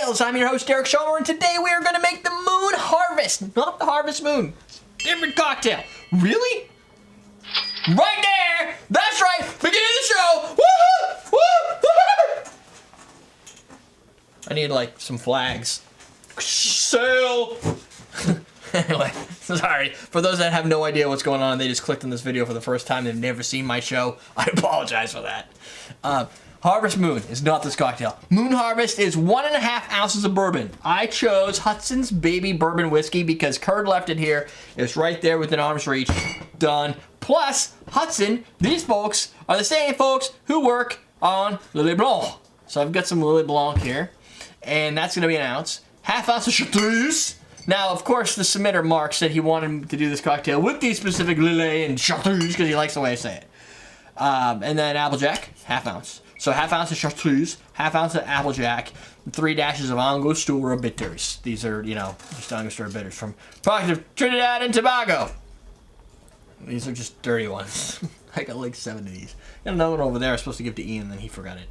cocktails. I'm your host, Derek Schomer, and today we are going to make the Moon Harvest. Not the Harvest Moon. Different cocktail. Really? Right there. That's right. Beginning of the show. Woo-hoo! Woo-hoo! I need, like, some flags. Sail. Anyway, sorry. For those that have no idea what's going on, they just clicked on this video for the first time, they've never seen my show, I apologize for that. Harvest Moon is not this cocktail. Moon Harvest is 1.5 ounces of bourbon. I chose Hudson's Baby Bourbon Whiskey because Kurt left it here. It's right there within arm's reach. Done. Plus, Hudson, these folks are the same folks who work on Lillet Blanc. So I've got some Lillet Blanc here, and that's gonna be 1 ounce. 1/2 ounce of Chartreuse. Now, of course, the submitter, Mark, said he wanted to do this cocktail with these specific Lillet and Chartreuse because he likes the way I say it. And then AppleJack, 1/2 ounce. So 1/2 ounce of Chartreuse, 1/2 ounce of AppleJack, and 3 dashes of Angostura bitters. These are, you know, just Angostura bitters from product of Trinidad and Tobago. These are just dirty ones. I got like 7 of these. Got another one over there I was supposed to give to Ian, and then he forgot it.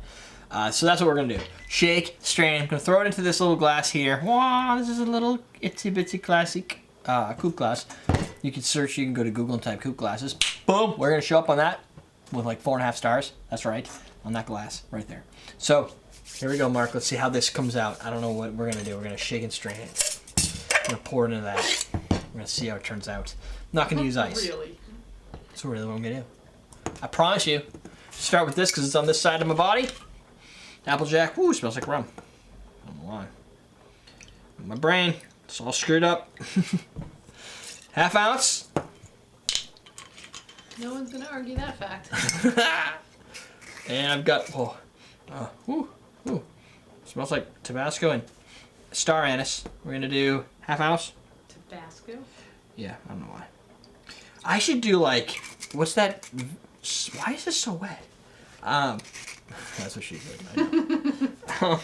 So that's what we're gonna do. Shake, strain. I'm gonna throw it into this little glass here. Wow, this is a little itsy bitsy classic coupe glass. You can search, you can go to Google and type coupe glasses. Boom, we're gonna show up on that with like 4.5 stars. That's right, on that glass right there. So here we go, Mark. Let's see how this comes out. I don't know what we're gonna do. We're gonna shake and strain it. I'm gonna pour it into that. We're gonna see how it turns out. I'm not gonna use ice. Really? That's really what I'm gonna do. I promise you. Start with this because it's on this side of my body. AppleJack, woo, smells like rum. I don't know why. My brain, it's all screwed up. 1/2 ounce. No one's gonna argue that fact. And I've got, smells like Tabasco and star anise. We're gonna do 1/2 ounce. Tabasco? Yeah, I don't know why. I should do like, what's that? Why is this so wet? That's what she said. I know.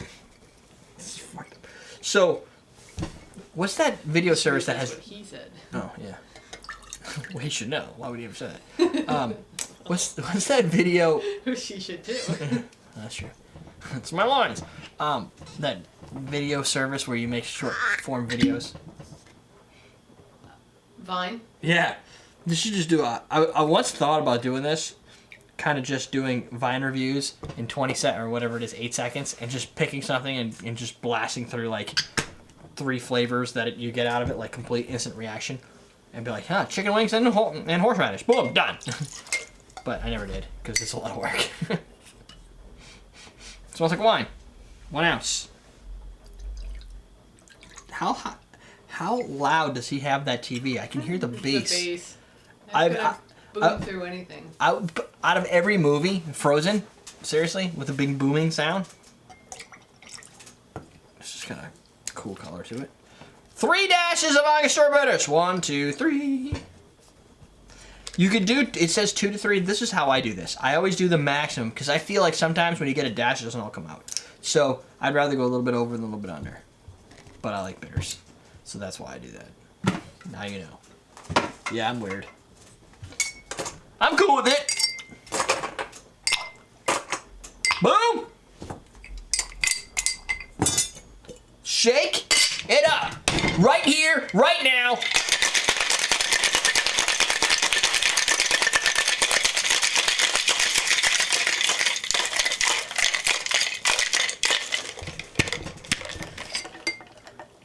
So, what's that video service that has? That's what he said. Oh yeah. Well, he should know. Why would he ever say that? What's that video? She should too. That's true. That's my lines. That video service where you make short form videos. Vine? Yeah. You should just do I once thought about doing this. Kind of just doing Vine reviews in 8 seconds, and just picking something and just blasting through like 3 flavors that you get out of it, like complete instant reaction, and be like, huh, chicken wings and horseradish, boom, done. But I never did because it's a lot of work. Smells like wine. 1 ounce. How loud does he have that TV? I can hear the bass. The bass. That's boom through anything. Out of every movie, Frozen, seriously, with a big booming sound. It's just got a cool color to it. 3 dashes of Angostura bitters. 1, 2, 3. You could do, it says 2 to 3. This is how I do this. I always do the maximum because I feel like sometimes when you get a dash, it doesn't all come out. So I'd rather go a little bit over than a little bit under. But I like bitters. So that's why I do that. Now you know. Yeah, I'm weird. I'm cool with it. Boom. Shake it up. Right here, right now.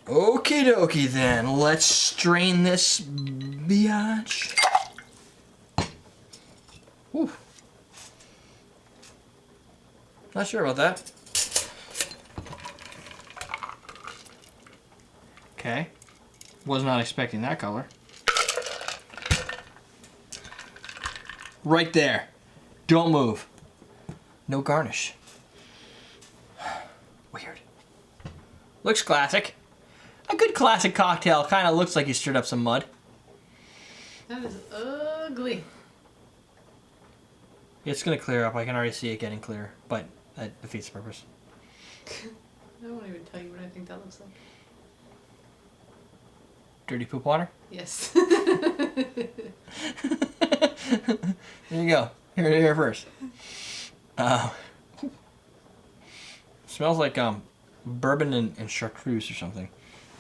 Okie dokie then. Let's strain this biatch. Whew. Not sure about that. Okay. Was not expecting that color. Right there. Don't move. No garnish. Weird. Looks classic. A good classic cocktail. Kind of looks like you stirred up some mud. That is ugly. It's going to clear up. I can already see it getting clear, but that defeats the purpose. I won't even tell you what I think that looks like. Dirty poop water? Yes. There you go. Here first. Smells like bourbon and chartreuse or something.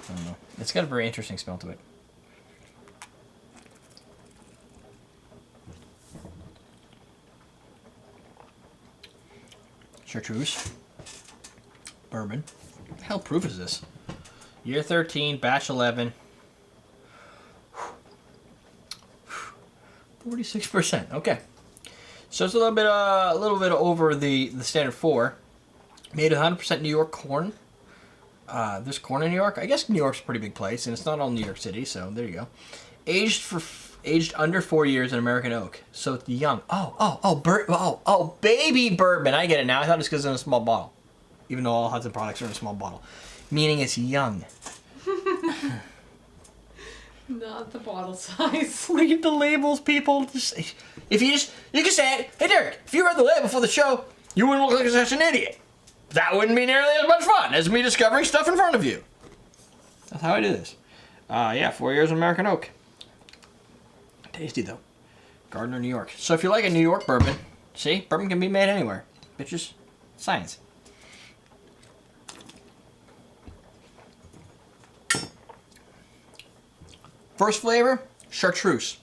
I don't know. It's got a very interesting smell to it. Chartreuse. Bourbon. What the hell proof is this? Year 13, batch 11. 46%. Okay. So it's a little bit over the standard 4. Made 100% New York corn. There's corn in New York. I guess New York's a pretty big place, and it's not all New York City, so there you go. Aged under 4 years in American oak, so it's young. Baby bourbon. I get it now. I thought it was because it's in a small bottle, even though all Hudson products are in a small bottle, meaning it's young. Not the bottle size. Read the labels, people. You can say it. Hey, Derek, if you read the label for the show, you wouldn't look like such an idiot. That wouldn't be nearly as much fun as me discovering stuff in front of you. That's how I do this. 4 years in American oak. Tasty, though. Gardner, New York. So if you like a New York bourbon, see, bourbon can be made anywhere. Bitches, science. First flavor, chartreuse.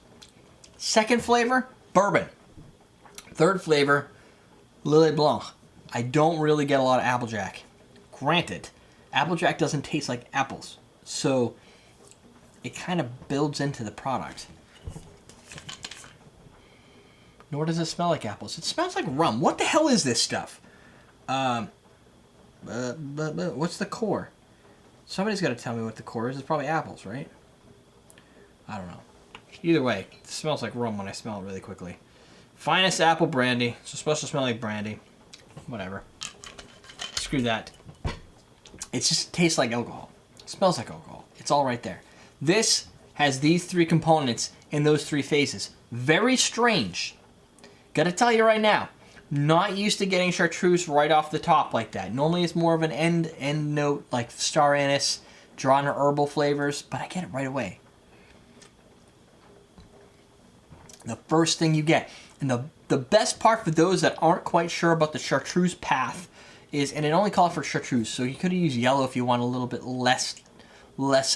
Second flavor, bourbon. Third flavor, Lillet Blanc. I don't really get a lot of AppleJack. Granted, AppleJack doesn't taste like apples, so it kind of builds into the product. Nor does it smell like apples. It smells like rum. What the hell is this stuff? What's the core? Somebody's got to tell me what the core is. It's probably apples, right? I don't know. Either way, it smells like rum when I smell it really quickly. Finest apple brandy. So it's supposed to smell like brandy. Whatever. Screw that. It just tastes like alcohol. It smells like alcohol. It's all right there. This has these 3 components in those 3 phases. Very strange. Gotta tell you right now, not used to getting chartreuse right off the top like that. Normally it's more of an end note, like star anise, drawn herbal flavors, but I get it right away. The first thing you get, and the best part for those that aren't quite sure about the chartreuse path is, and it only called for chartreuse, so you could have used yellow if you want a little bit less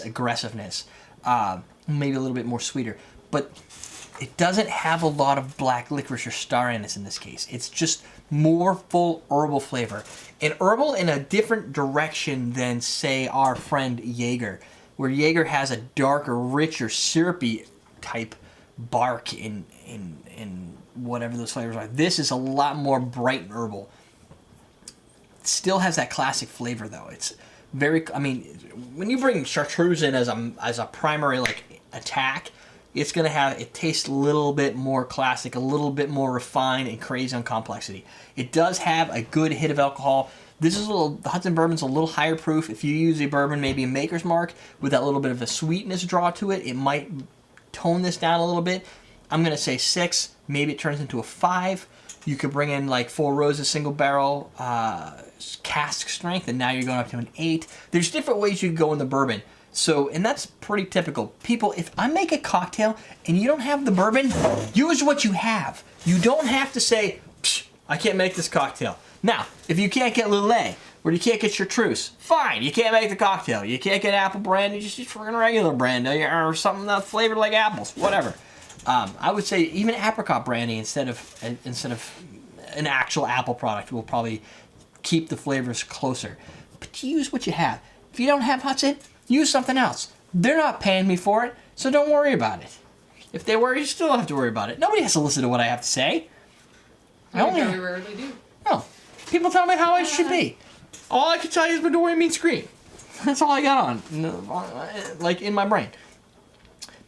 aggressiveness, maybe a little bit more sweeter, but it doesn't have a lot of black licorice or star anise in this case. It's just more full herbal flavor, and herbal in a different direction than, say, our friend Jaeger, where Jaeger has a darker, richer, syrupy type bark in whatever those flavors are. This is a lot more bright and herbal. It still has that classic flavor though. It's very, I mean, when you bring chartreuse in as a primary like attack, it's gonna have, it tastes a little bit more classic, a little bit more refined and crazy on complexity. It does have a good hit of alcohol. This is the Hudson Bourbon's a little higher proof. If you use a bourbon, maybe a Maker's Mark, with that little bit of a sweetness draw to it, it might tone this down a little bit. I'm going to say 6. Maybe it turns into a 5. You could bring in like 4 Roses single barrel cask strength, and now you're going up to an 8. There's different ways you could go in the bourbon. So, and that's pretty typical. People, if I make a cocktail and you don't have the bourbon, use what you have. You don't have to say, I can't make this cocktail. Now, if you can't get Lillet, or you can't get chartreuse, fine, you can't make the cocktail. You can't get apple brandy, just use freaking regular brandy, or something that's flavored like apples, whatever. I would say even apricot brandy instead of an actual apple product will probably keep the flavors closer. But use what you have. If you don't have Hudson, use something else. They're not paying me for it, so don't worry about it. If they were, you still don't have to worry about it. Nobody has to listen to what I have to say. I very rarely do. No. People tell me how I should be. All I can tell you is Midori means green. That's all I got on, like in my brain.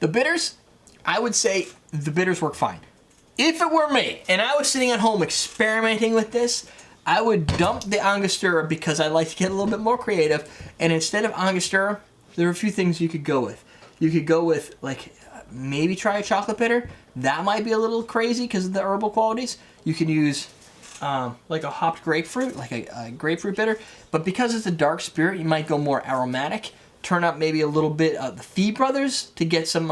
The bitters, I would say the bitters work fine. If it were me, and I was sitting at home experimenting with this, I would dump the Angostura because I like to get a little bit more creative. And instead of Angostura, there are a few things you could go with. You could go with, like, maybe try a chocolate bitter. That might be a little crazy because of the herbal qualities. You can use like a hopped grapefruit, like a grapefruit bitter. But because it's a dark spirit, you might go more aromatic. Turn up maybe a little bit of the Fee Brothers to get some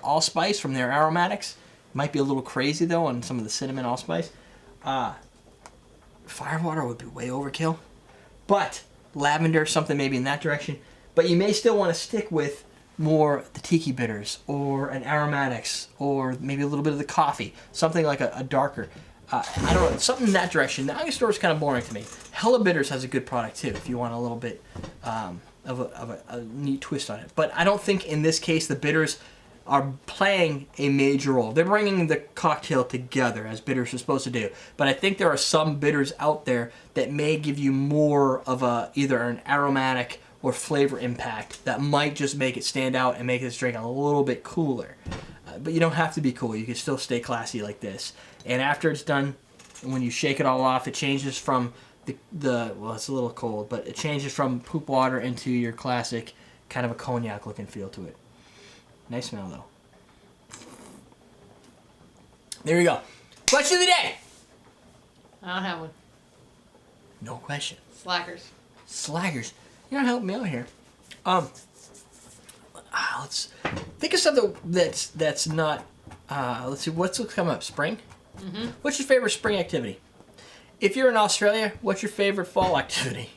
allspice from their aromatics. Might be a little crazy though on some of the cinnamon allspice. Firewater would be way overkill. But lavender, something maybe in that direction. But you may still want to stick with more the tiki bitters or an aromatics or maybe a little bit of the coffee, something like a darker. I don't know, something in that direction. The Angostura is kind of boring to me. Hella Bitters has a good product too if you want a little bit of a neat twist on it. But I don't think in this case the bitters are playing a major role. They're bringing the cocktail together as bitters are supposed to do. But I think there are some bitters out there that may give you more of either an aromatic or flavor impact that might just make it stand out and make this drink a little bit cooler. But you don't have to be cool. You can still stay classy like this. And after it's done, when you shake it all off, it changes from well, it's a little cold, but it changes from poop water into your classic kind of a cognac looking feel to it. Nice smell though. There you go. Question of the day. I don't have one. No question. Slackers. You're not helping me out here. Let's think of something that's not. Let's see. What's coming up? Spring. Mm-hmm. What's your favorite spring activity? If you're in Australia, what's your favorite fall activity?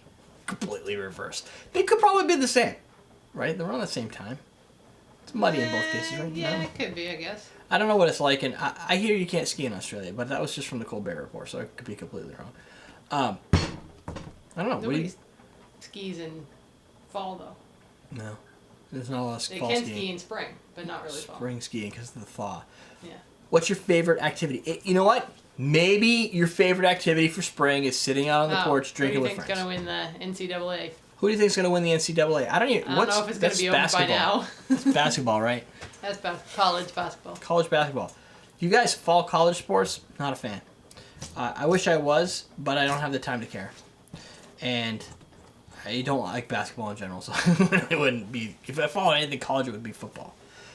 Completely reversed. They could probably be the same, right? They're around the same time. It's muddy in both cases, right? Yeah, No? it could be, I guess. I don't know what it's like, and I hear you can't ski in Australia, but that was just from the Colbert Report, so I could be completely wrong. I don't know. Nobody skis in fall, though. No. There's not a lot of They fall can skiing. ski in spring, but not really fall. Spring skiing because of the thaw. Yeah. What's your favorite activity? You know what? Maybe your favorite activity for spring is sitting out on the porch drinking with friends. Who do you think's going to win the NCAA? Who do you think's going to win the NCAA? I don't know if it's going to be open by now. It's basketball, right? That's college basketball. College basketball. You guys follow college sports? Not a fan. I wish I was, but I don't have the time to care. And I don't like basketball in general, so it wouldn't be. If I followed anything college, it would be football.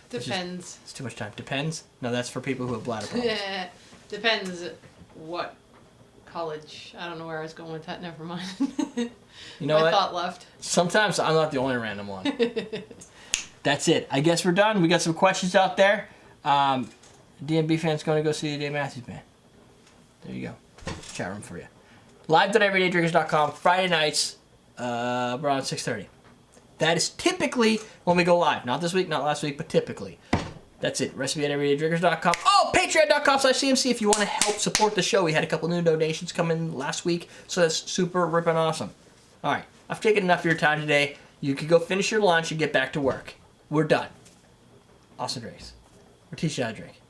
Depends. It's too much time. Depends? No, that's for people who have bladder problems. Depends what college. I don't know where I was going with that. Never mind. You know what? thought left. Sometimes I'm not the only random one. That's it. I guess we're done. We got some questions out there. DMB fans going to go see the Dave Matthews Band. There you go. Chat room for you. Live.everydaydrinkers.com. Friday nights, around 6:30. That is typically when we go live. Not this week, not last week, but typically. That's it. Recipe at everydaydrinkers.com. Oh, patreon.com/CMC if you want to help support the show. We had a couple new donations come in last week, so that's super ripping awesome. All right. I've taken enough of your time today. You can go finish your lunch and get back to work. We're done. Awesome drinks. We're teaching you how to drink.